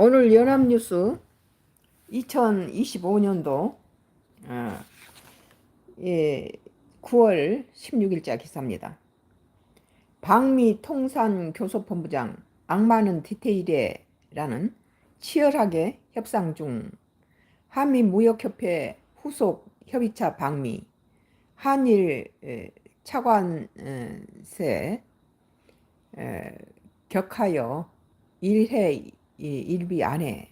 오늘 연합뉴스 2025년도 9월 16일자 기사입니다. 방미 통산교섭본부장 악마는 디테일에라는 치열하게 협상 중 한미무역협회 후속 협의차 방미 한일 차관세 격하여 일해 일비 안에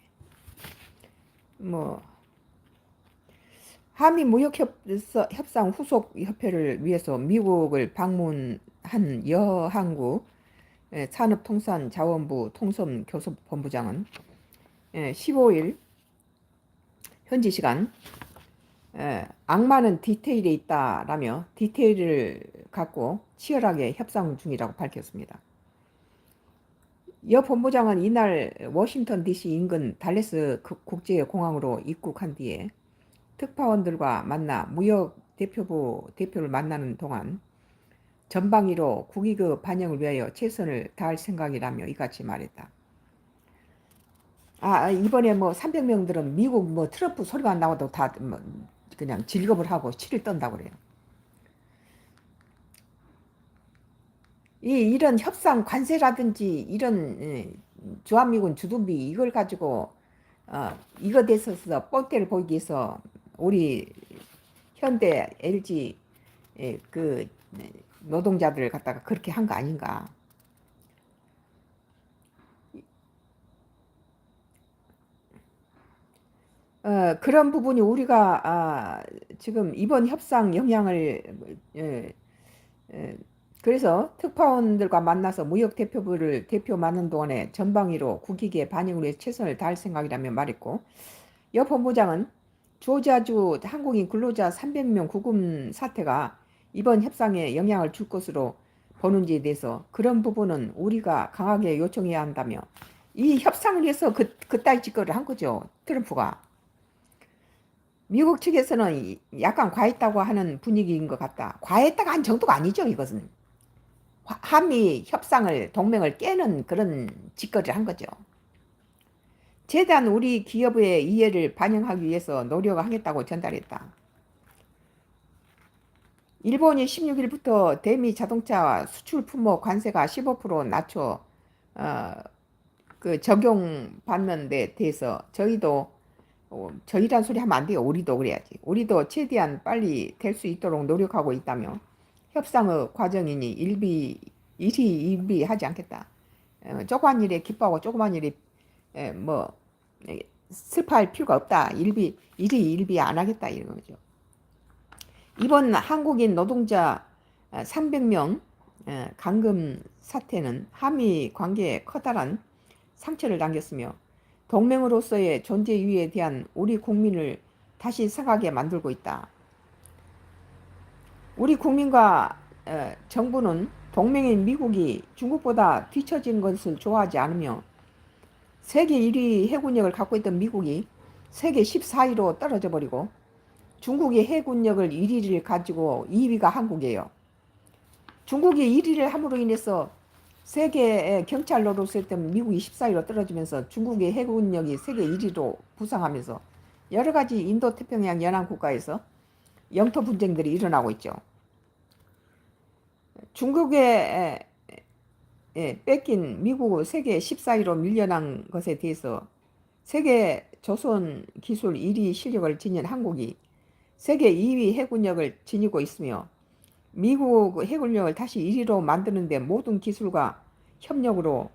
한미 무역 협상 후속 협회를 위해서 미국을 방문한 여한구 산업통상자원부 통섭교섭본부장은 15일 현지 시간 악마는 디테일에 있다라며 디테일을 갖고 치열하게 협상 중이라고 밝혔습니다. 여 본부장은 이날 워싱턴 DC 인근 달래스 국제공항으로 입국한 뒤에 특파원들과 만나 무역 대표부 대표를 만나는 동안 전방위로 국익의 반영을 위하여 최선을 다할 생각이라며 이같이 말했다. 이번에 300명들은 미국 트럼프 소리만 나와도 다 그냥 질겁을 하고 치를 떤다고 그래요. 이런 협상 관세라든지 이런 주한미군 주둔비 이걸 가지고 이거 대해서 뻔때를 보이기 위해서 우리 현대 LG 그 노동자들 갖다가 그렇게 한 거 아닌가. 그런 부분이 우리가 지금 이번 협상 영향을 그래서 특파원들과 만나서 무역 대표부를 대표 맡는 동안에 전방위로 국익의 반영을 위해 최선을 다할 생각이라며 말했고, 여 본부장은 조지아주 한국인 근로자 300명 구금 사태가 이번 협상에 영향을 줄 것으로 보는지에 대해서 그런 부분은 우리가 강하게 요청해야 한다며 이 협상을 위해서 그따위 짓거리를 한 거죠. 트럼프가. 미국 측에서는 약간 과했다고 하는 분위기인 것 같다. 과했다가 한 정도가 아니죠. 이것은. 한미 협상을 동맹을 깨는 그런 짓거리를 한 거죠. 최대한 우리 기업의 이해를 반영하기 위해서 노력하겠다고 전달했다. 일본이 16일부터 대미 자동차 수출 품목 관세가 15% 낮춰 적용받는 데 대해서 저희도 저희란 소리 하면 안 돼요. 우리도 그래야지. 우리도 최대한 빨리 될 수 있도록 노력하고 있다며 협상의 과정이니 일희일비하지 않겠다. 조그만 일에 기뻐하고 조그만 일에 슬퍼할 필요가 없다. 일희일비 안 하겠다 이런 거죠. 이번 한국인 노동자 300명 감금 사태는 한미 관계에 커다란 상처를 남겼으며 동맹으로서의 존재 이유에 대한 우리 국민을 다시 생각하게 만들고 있다. 우리 국민과 정부는 동맹인 미국이 중국보다 뒤처진 것을 좋아하지 않으며 세계 1위 해군력을 갖고 있던 미국이 세계 14위로 떨어져 버리고 중국이 해군력을 1위를 가지고 2위가 한국이에요. 중국이 1위를 함으로 인해서 세계 경찰로로서 했던 미국이 14위로 떨어지면서 중국의 해군력이 세계 1위로 부상하면서 여러 가지 인도태평양 연안 국가에서 영토 분쟁들이 일어나고 있죠. 중국에 뺏긴 미국 세계 14위로 밀려난 것에 대해서 세계 조선 기술 1위 실력을 지닌 한국이 세계 2위 해군력을 지니고 있으며 미국 해군력을 다시 1위로 만드는데 모든 기술과 협력으로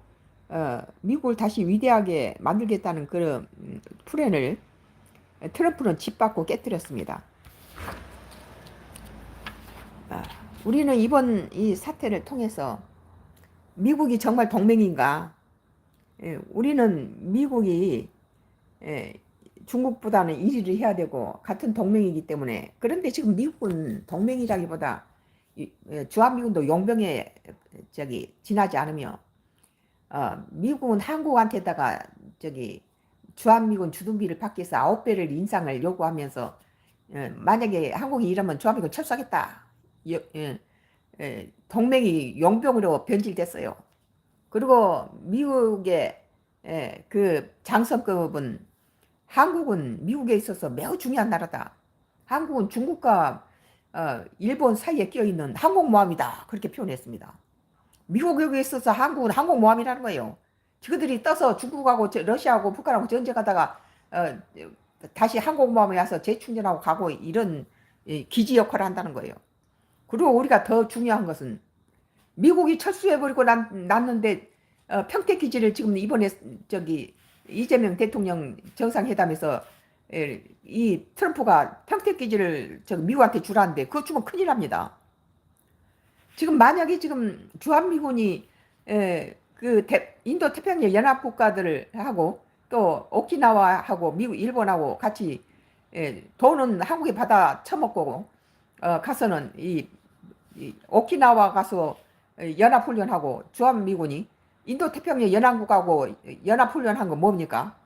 미국을 다시 위대하게 만들겠다는 그런 플랜을 트럼프는 짓밟고 깨뜨렸습니다. 우리는 이번 이 사태를 통해서 미국이 정말 동맹인가? 우리는 미국이 중국보다는 1위를 해야 되고 같은 동맹이기 때문에. 그런데 지금 미국은 동맹이라기보다 주한미군도 용병에 지나지 않으며 미국은 한국한테다가 주한미군 주둔비를 받기 위해서 9배를 인상을 요구하면서 만약에 한국이 이러면 주한미군 철수하겠다. 동맹이 용병으로 변질됐어요. 그리고 미국의 그 장성급은 한국은 미국에 있어서 매우 중요한 나라다. 한국은 중국과 일본 사이에 끼어있는 항공모함이다. 그렇게 표현했습니다. 미국에 있어서 한국은 항공모함이라는 거예요. 저들이 떠서 중국하고 러시아하고 북한하고 전쟁하다가 다시 항공모함에 와서 재충전하고 가고 이런 기지 역할을 한다는 거예요. 그리고 우리가 더 중요한 것은 미국이 철수해버리고 났는데 평택기지를 지금 이번에 저기 이재명 대통령 정상회담에서 이 트럼프가 평택기지를 미국한테 주라는데 그거 주면 큰일 납니다. 지금 만약에 지금 주한미군이 그 인도 태평양 연합 국가들을 하고 또 오키나와하고 미국 일본하고 같이 돈은 한국에 받아 처먹고 가서는 이 오키나와 가서 연합훈련하고 주한미군이 인도 태평양 연합국하고 연합훈련한 건 뭡니까?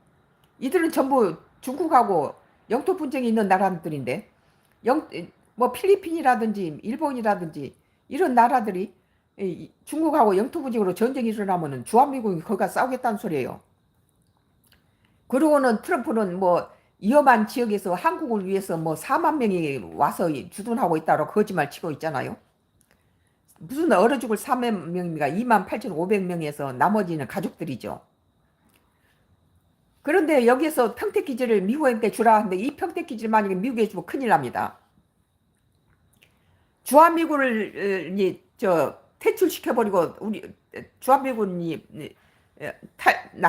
이들은 전부 중국하고 영토 분쟁이 있는 나라들인데 뭐 필리핀이라든지 일본이라든지 이런 나라들이 중국하고 영토 분쟁으로 전쟁이 일어나면은 주한미군이 거기가 싸우겠다는 소리예요. 그러고는 트럼프는 뭐 위험한 지역에서 한국을 위해서 뭐 4만 명이 와서 주둔하고 있다고 거짓말 치고 있잖아요. 무슨 얼어 죽을 4만 명입니까? 28,500명에서 나머지는 가족들이죠. 그런데 여기서 평택기지를 미국한테 주라 하는데 이 평택기지를 만약에 미국에 주면 큰일 납니다. 주한미군을 퇴출시켜버리고 우리 주한미군이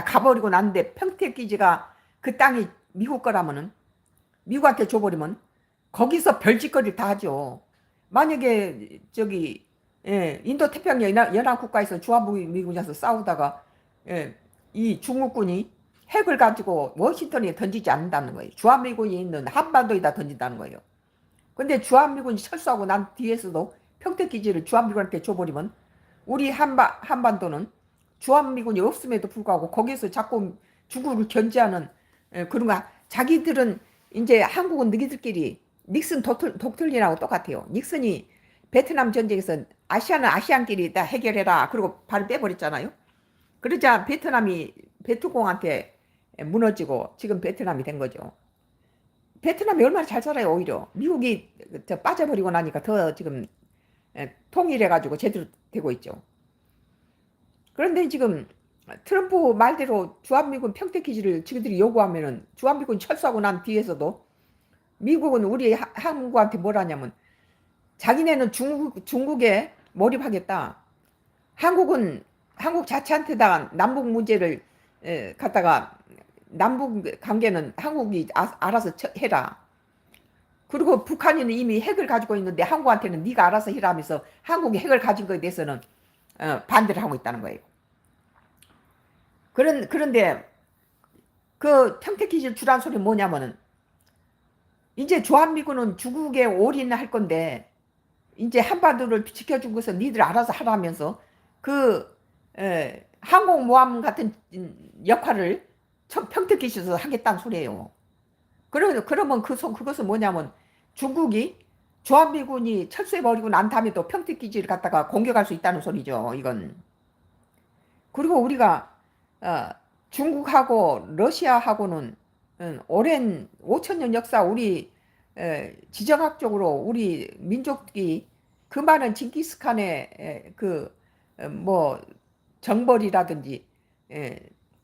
가버리고 났는데 평택기지가 그 땅이 미국 거라면은 미국한테 줘버리면 거기서 별짓거리를 다 하죠. 만약에 저기 인도 태평양 연합국가에서 주한미군에서 싸우다가 이 중국군이 핵을 가지고 워싱턴에 던지지 않는다는 거예요. 주한미군이 있는 한반도에다 던진다는 거예요. 근데 주한미군이 철수하고 난 뒤에서도 평택기지를 주한미군한테 줘버리면 우리 한반도는 주한미군이 없음에도 불구하고 거기서 자꾸 중국을 견제하는 그런 거. 자기들은 이제 한국은 너희들끼리 닉슨 독트린하고 똑같아요. 닉슨이 베트남 전쟁에서 아시아는 아시안끼리 다 해결해라 그리고 발을 빼버렸잖아요. 그러자 베트남이 베트공한테 무너지고 지금 베트남이 된 거죠. 베트남이 얼마나 잘 살아요. 오히려 미국이 빠져버리고 나니까 더 지금 통일해가지고 제대로 되고 있죠. 그런데 지금 트럼프 말대로 주한미군 평택기지를 지그들이 요구하면은 주한미군 철수하고 난 뒤에서도 미국은 우리 한국한테 뭘 하냐면 자기네는 중국에 몰입하겠다. 한국은 한국 자체한테다가 남북 문제를 갖다가 남북 관계는 한국이 알아서 해라. 그리고 북한이는 이미 핵을 가지고 있는데 한국한테는 네가 알아서 해라 하면서 한국이 핵을 가진 거에 대해서는 반대를 하고 있다는 거예요. 그런데 그 평택기지를 주란 소리 뭐냐면은 이제 주한미군은 중국에 올인할 건데 이제 한반도를 지켜준 것은 니들 알아서 하라면서 그 항공모함 같은 역할을 평택기지에서 하겠다는 소리예요. 그러면 그것은 뭐냐면 중국이 주한미군이 철수해버리고 난 다음에 또 평택기지를 갖다가 공격할 수 있다는 소리죠. 이건. 그리고 우리가 중국하고 러시아하고는 오랜 5천년 역사 우리 지정학적으로 우리 민족이 그 많은 징기스칸의 그 뭐 정벌이라든지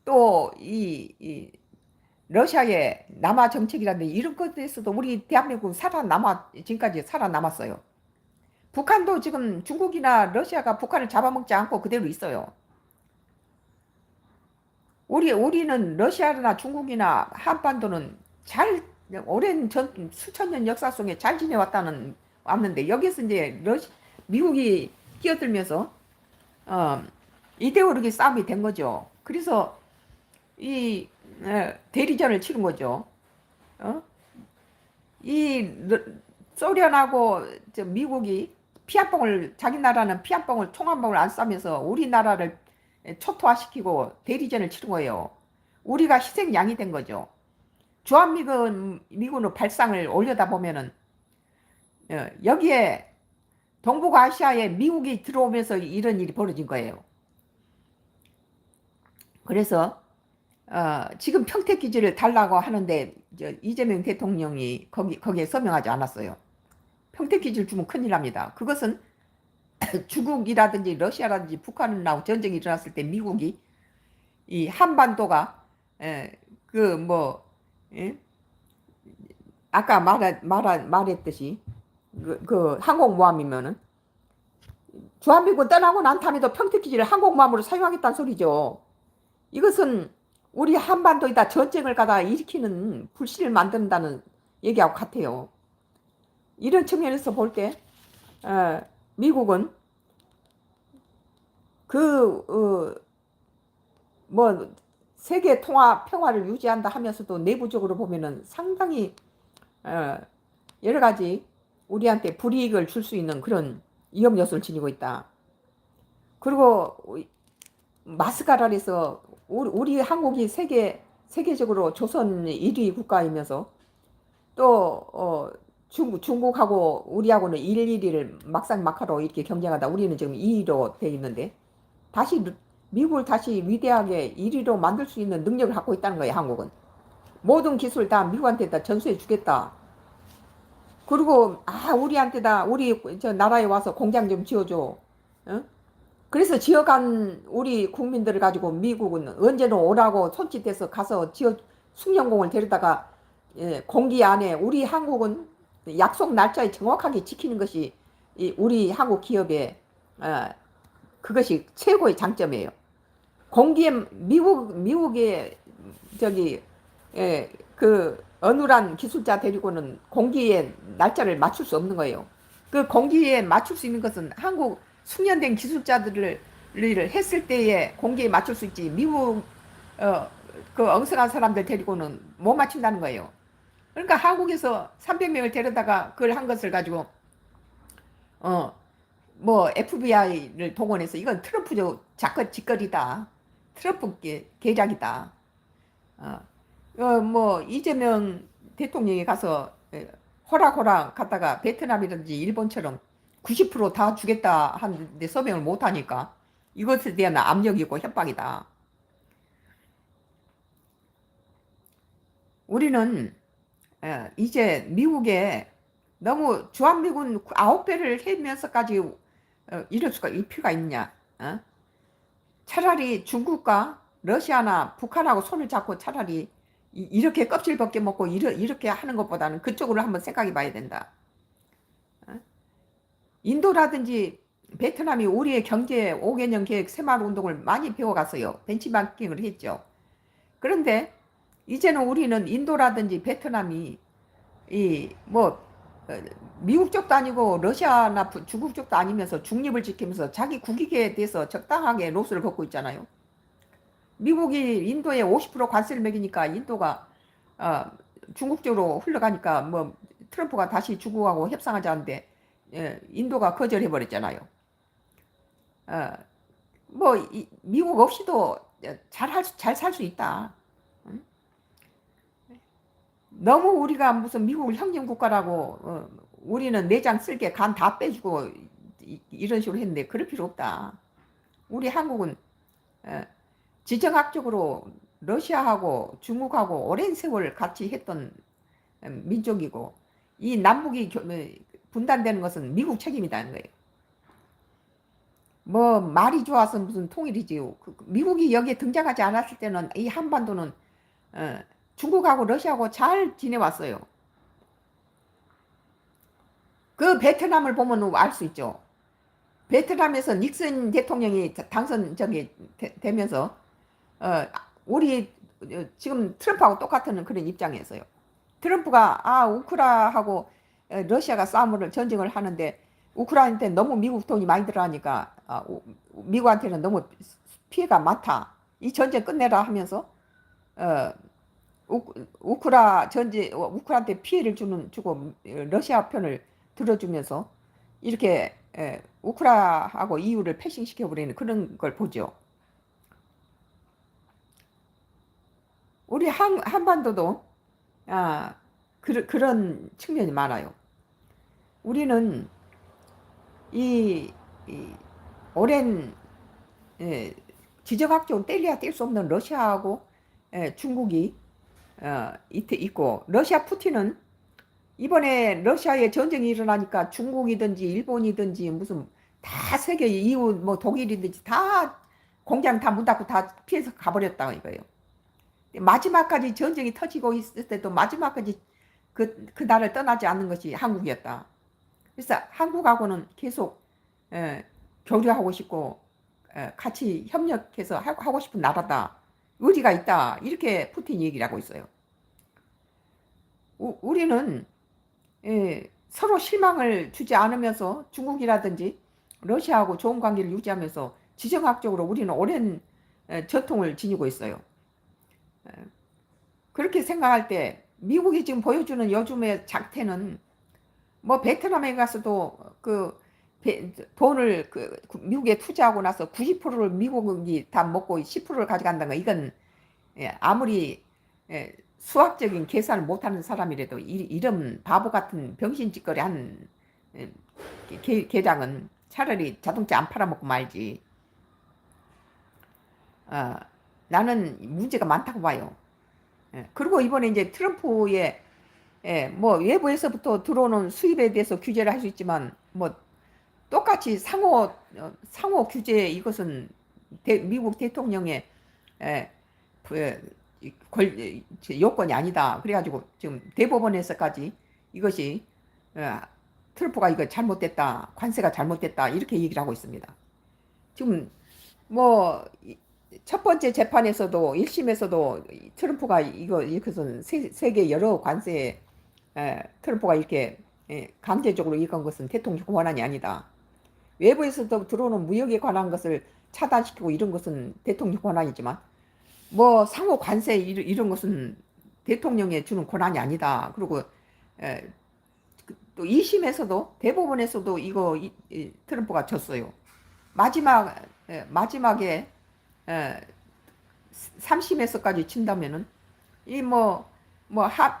또 이 러시아의 남하 정책이라든지 이런 것에서도 우리 대한민국 지금까지 살아남았어요. 북한도 지금 중국이나 러시아가 북한을 잡아먹지 않고 그대로 있어요. 우리는 러시아나 중국이나 한반도는 잘 오랜 수천 년 역사 속에 잘 왔는데 여기서 이제 미국이 끼어들면서 이데올로기 싸움이 된 거죠. 그래서 이 대리전을 치른 거죠. 이 소련하고 미국이 자기 나라는 피 한 방울 총 한 방울 안 쏴면서 우리나라를 초토화시키고 대리전을 치른 거예요. 우리가 희생양이 된 거죠. 주한미군으로 발상을 올려다 보면은 여기에 동북아시아에 미국이 들어오면서 이런 일이 벌어진 거예요. 그래서 지금 평택 기지를 달라고 하는데 이재명 대통령이 거기에 서명하지 않았어요. 평택 기지를 주면 큰일 납니다. 그것은 중국이라든지 러시아라든지 북한하고 전쟁이 일어났을 때 미국이 이 한반도가 그뭐 아까 말했듯이 그 항공모함이면은 주한미군 떠나고 난 다음에도 평택기지를 항공모함으로 사용하겠다는 소리죠. 이것은 우리 한반도에다 전쟁을 가다 일으키는 불씨를 만든다는 얘기하고 같아요. 이런 측면에서 볼 때 미국은 뭐 세계 통화 평화를 유지한다 하면서도 내부적으로 보면은 상당히 여러 가지 우리한테 불이익을 줄 수 있는 그런 위험 요소를 지니고 있다. 그리고 마스카라에서 우리 한국이 세계적으로 조선 1위 국가이면서 또 중국하고 우리하고는 1, 1위를 막상막하로 이렇게 경쟁하다 우리는 지금 2위로 돼 있는데 다시 미국을 다시 위대하게 1위로 만들 수 있는 능력을 갖고 있다는 거예요. 한국은 모든 기술 다 미국한테 다 전수해 주겠다. 그리고 우리한테다 우리 저 나라에 와서 공장 좀 지어줘. 어? 그래서 지어간 우리 국민들을 가지고 미국은 언제는 오라고 손짓해서 가서 숙련공을 데려다가 공기 안에 우리 한국은 약속 날짜에 정확하게 지키는 것이 우리 한국 기업의 그것이 최고의 장점이에요. 공기에 미국의 저기 그 어눌한 기술자 데리고는 공기에 날짜를 맞출 수 없는 거예요. 그 공기에 맞출 수 있는 것은 한국 숙련된 기술자들을 했을 때에 공기에 맞출 수 있지 미국 그 엉성한 사람들 데리고는 못 맞춘다는 거예요. 그러니까 한국에서 300명을 데려다가 그걸 한 것을 가지고 뭐 FBI를 동원해서 이건 트럼프 짓거리다. 트럼프 계략이다. 뭐 이재명 대통령이 가서 호락호락 갔다가 베트남이라든지 일본처럼 90%다 주겠다 하는데 서명을 못하니까 이것에 대한 압력이고 협박이다. 우리는 이제 미국에 너무 주한미군 9배를 해면서까지 이럴 수가 이 필요가 있냐. 차라리 중국과 러시아나 북한하고 손을 잡고 차라리 이렇게 껍질 벗겨 먹고 이렇게 하는 것보다는 그쪽으로 한번 생각해 봐야 된다. 인도라든지 베트남이 우리의 경제 5개년 계획 새마을 운동을 많이 배워갔어요. 벤치마킹을 했죠. 그런데 이제는 우리는 인도라든지 베트남이 미국 쪽도 아니고 러시아나 중국 쪽도 아니면서 중립을 지키면서 자기 국익에 대해서 적당하게 로스를 걷고 있잖아요. 미국이 인도에 50% 관세를 매기니까 인도가 중국 쪽으로 흘러가니까 뭐 트럼프가 다시 중국하고 협상하자는데 인도가 거절해 버렸잖아요. 미국 없이도 잘 살 수 있다. 너무 우리가 무슨 미국을 형제국가라고 우리는 내장 쓸게 간 다 빼주고 이런 식으로 했는데 그럴 필요 없다. 우리 한국은 지정학적으로 러시아하고 중국하고 오랜 세월 같이 했던 민족이고 이 남북이 분단되는 것은 미국 책임이라는 거예요. 뭐 말이 좋아서 무슨 통일이지요. 미국이 여기에 등장하지 않았을 때는 이 한반도는 중국하고 러시아하고 잘 지내왔어요. 그 베트남을 보면 알 수 있죠. 베트남에서 닉슨 대통령이 당선 되면서 우리 지금 트럼프하고 똑같은 그런 입장이었어요. 트럼프가 우크라하고 러시아가 전쟁을 하는데 우크라이나한테 너무 미국 돈이 많이 들어가니까 미국한테는 너무 피해가 많다. 이 전쟁 끝내라 하면서 우크라한테 피해를 주고 러시아 편을 들어주면서 이렇게 우크라하고 EU를 패싱시켜버리는 그런 걸 보죠. 우리 한반도도 그런 측면이 많아요. 우리는 이 오랜 지정학적으로 뗄래야 뗄 수 없는 러시아하고 중국이 있고, 러시아 푸틴은 이번에 러시아에 전쟁이 일어나니까 중국이든지 일본이든지 무슨 다 세계 이웃 뭐 독일이든지 다 공장 다 문 닫고 다 피해서 가버렸다 이거예요. 마지막까지 전쟁이 터지고 있을 때도 마지막까지 그 나라를 떠나지 않는 것이 한국이었다. 그래서 한국하고는 계속 교류하고 싶고 같이 협력해서 하고 싶은 나라다. 의지가 있다. 이렇게 푸틴이 얘기를 하고 있어요. 우리는 서로 실망을 주지 않으면서 중국이라든지 러시아하고 좋은 관계를 유지하면서 지정학적으로 우리는 오랜 전통을 지니고 있어요. 그렇게 생각할 때 미국이 지금 보여주는 요즘의 작태는 뭐 베트남에 가서도 돈을 미국에 투자하고 나서 90%를 미국이 다 먹고 10%를 가져간다는 거, 이건 아무리 수학적인 계산을 못하는 사람이라도 이런 바보 같은 병신짓거리 한 계장은 차라리 자동차 안 팔아먹고 말지. 나는 문제가 많다고 봐요. 그리고 이번에 이제 트럼프의 뭐 외부에서부터 들어오는 수입에 대해서 규제를 할 수 있지만 뭐 똑같이 상호 규제, 이것은 미국 대통령의 에, 요건이 아니다. 그래가지고 지금 대법원에서까지 이것이 트럼프가 이거 잘못됐다, 관세가 잘못됐다 이렇게 얘기를 하고 있습니다. 지금 뭐 첫 번째 재판에서도 1심에서도 트럼프가 이것은 세계 여러 관세에 트럼프가 이렇게 강제적으로 이건 것은 대통령 권한이 아니다. 외부에서도 들어오는 무역에 관한 것을 차단시키고 이런 것은 대통령 권한이지만 뭐 상호 관세 이런 것은 대통령에 주는 권한이 아니다. 그리고 또 2심에서도 대법원에서도 이거 트럼프가 졌어요. 마지막에 3심에서까지 친다면은 이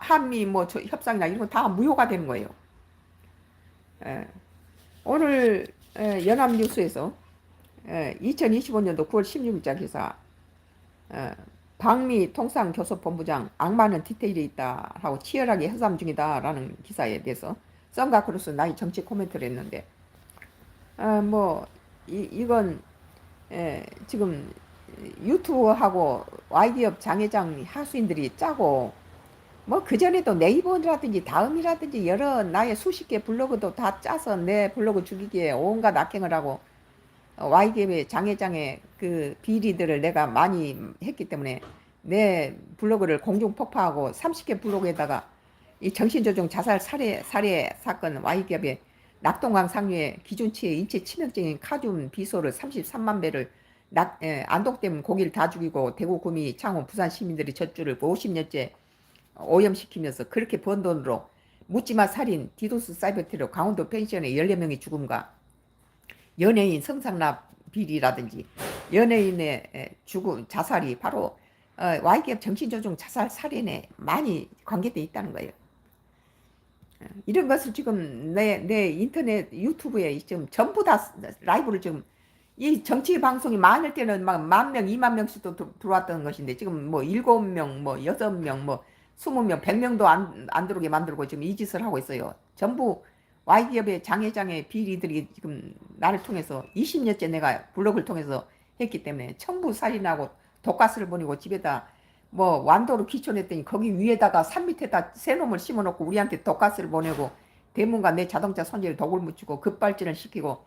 한미 협상이나 이런 거 다 무효가 되는 거예요. 오늘 연합뉴스에서 2025년도 9월 16일자 기사, 방미 통상교섭본부장 악마는 디테일에 있다 하고 치열하게 협상 중이다 라는 기사에 대해서 썬가 크루스 나이 정치 코멘트를 했는데, 이건 지금 유튜브하고 Y기업 장회장 하수인들이 짜고, 뭐 그전에도 네이버라든지 다음이라든지 여러 나의 수십 개 블로그도 다 짜서 내 블로그 죽이기에 온갖 악행을 하고 Y기업의 장회장의 그 비리들을 내가 많이 했기 때문에 내 블로그를 공중 폭파하고 30개 블로그에다가 이 정신조종 자살 살해 사건, Y기업의 낙동강 상류의 기준치의 인체 치명적인 카륨 비소를 33만 배를 안독되면 고기를 다 죽이고 대구, 구미, 창원, 부산 시민들이 젖줄을 50년째 오염시키면서 그렇게 번 돈으로 묻지마 살인, 디도스 사이버 테러, 강원도 펜션의 14명의 죽음과 연예인 성상납 비리라든지 연예인의 죽음, 자살이 바로 Y기업 정신조종 자살 살인에 많이 관계되어 있다는 거예요. 이런 것을 지금 내 인터넷 유튜브에 지금 전부 다 라이브를 지금, 이 정치 방송이 많을 때는 막 10,000명, 20,000명씩도 들어왔던 것인데 지금 뭐 7명, 뭐 6명, 뭐 20명, 100명도 안 들어오게 만들고 지금 이 짓을 하고 있어요. 전부 Y기업의 장회장의 비리들이 지금 나를 통해서 20년째 내가 블로그를 통해서 했기 때문에 전부 살인하고 독가스를 보내고 집에다 뭐 완도로 귀촌했더니 거기 위에다가 산 밑에다 새놈을 심어놓고 우리한테 독가스를 보내고 대문과 내 자동차 손질에 독을 묻히고 급발진을 시키고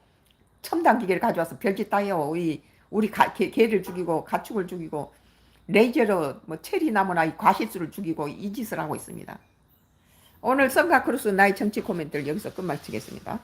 첨단 기계를 가져와서 별짓 다 해요. 우리 개를 죽이고 가축을 죽이고 레이저로 뭐 체리나무나 이 과실수를 죽이고 이 짓을 하고 있습니다. 오늘 썬가 크루스 나의 정치 코멘트를 여기서 끝마치겠습니다.